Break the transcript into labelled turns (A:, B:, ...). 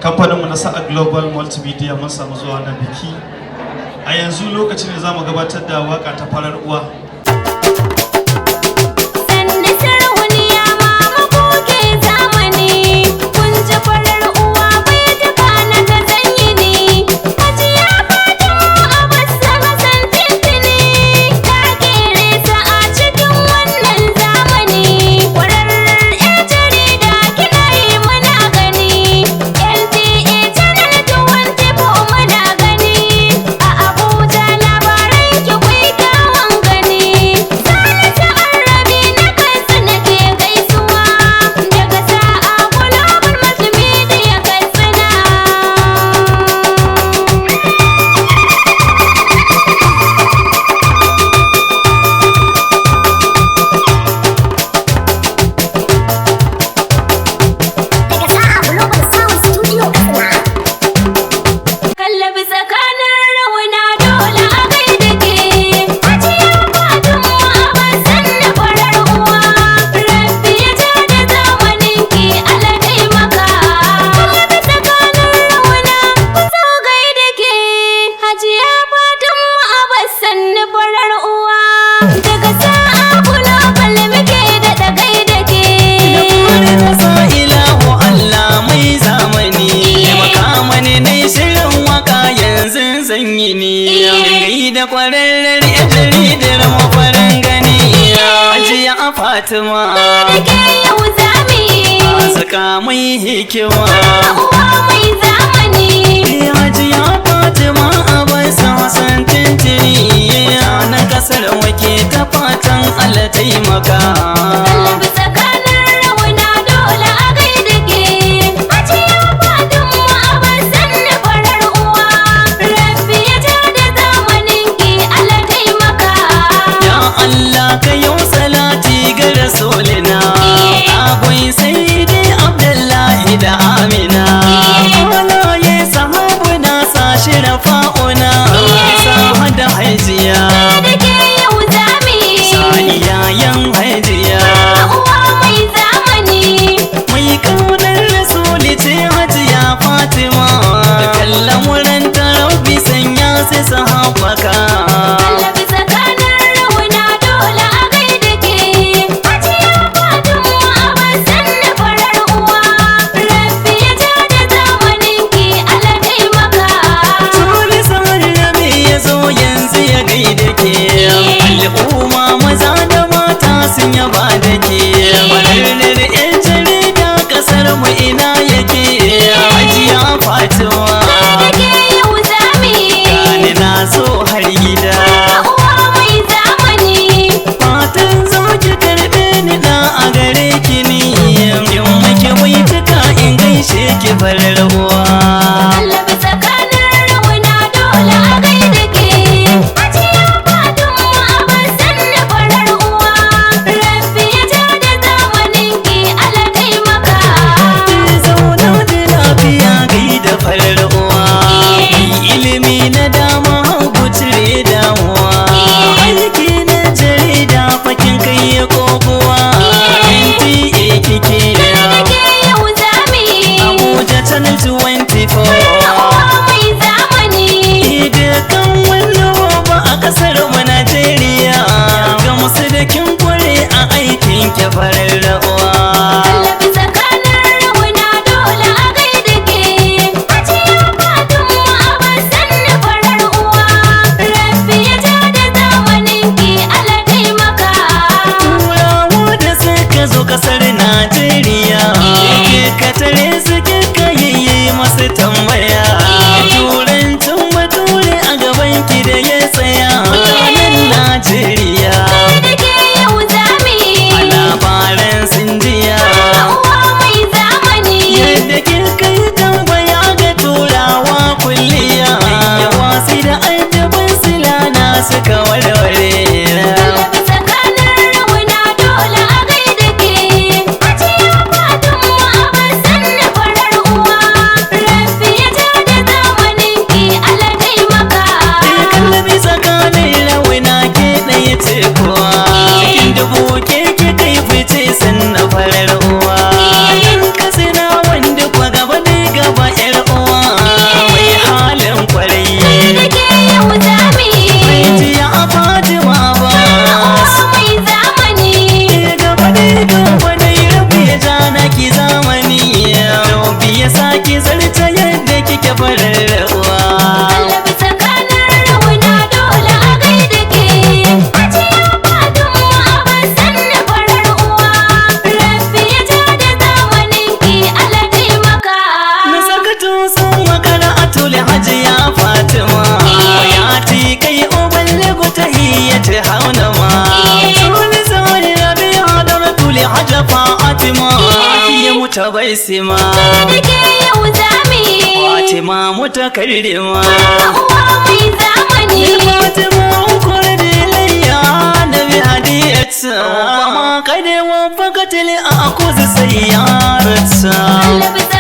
A: kamfaninmu na sa'a global multimedia mun samu zuwa na biki. A yanzu lokacin da za mu gabatar da waka ta farar uwa.
B: da kwararren jaridar mafarin gani Hajiya Fatima
C: da ke yau zami
B: saka mai hikima
C: uwa mai zamani
B: Hajiya Fatima a basa Hassan tintini na kasar wake ta fatan Allah taimaka
C: Kallabi tsakanin rauna dole a gaida ke Hajiya Fatima a basan da farar uwa Rabbi ya ja da zamanin ki Allah taimaka
B: Ya Allah ka yau salati ga rasulina Agwai sai dai Abdullahi da Amina Alaye sahabuna sashi rafa'una Sahada haijiya
C: da ke yau zami
B: Saniyayen haijiya
C: uwa mai zamani
B: Mai kaunar rasuli ce hajiya Fatima Kallon wurin tarabbi sanya sai sahabaka
C: Kallabi tsakanin rauna dole a gaida ke Hajiya Fatima a basan da farar uwa Rabbi ya ja da zamanin ki Allah taimaka
B: Tuli sani rabi ya zo yanzu ya gaida ke Al'umma maza da mata sun yaba da ke Barnar 'yan jarida kasar mu ina yake Hajiya Fatima
C: da ke yau zami
B: Gani na so har gida
C: uwa mai zamani
B: Fatan za ki karɓe ni da a gare ki ni In maki mai tuka in gaishe ki farar uwa
C: Kallabi tsakanin rauna dole a gaida ke Hajiya Fatima a basan da farar uwa Rabbi ya ja da zamanin ki Allah taimaka
B: zauna da lafiya gai da farar uwa ilimi na dama hagu cire damuwa aiki na jarida fakin kai ya kokowa NTA kike
C: da ke yau zami
B: Abuja Channel 20 zarta yadda kike farar uwa.
C: Allah bisa kanar rauna dole a gaida ke. Hajiya Fatima abin sanna farar uwa. Rabbi ya ja da zamanin ki Allah taimaka.
B: Na sakato sun makara a tuli hajiya Fatima. Ya ti kai uballagu ta hiyyata hauna ma. Tuli zawar rabi hadar tuli hajja Fatima. Ya muta bai sima.
C: Da ke yau zami.
B: Fatima muta karrima.
C: Uwa mai zamani.
B: Fatima ukur dilayya da bi hadiyarta. Ma kadewa fakatil a kusa sayyarta.
C: Allah bisa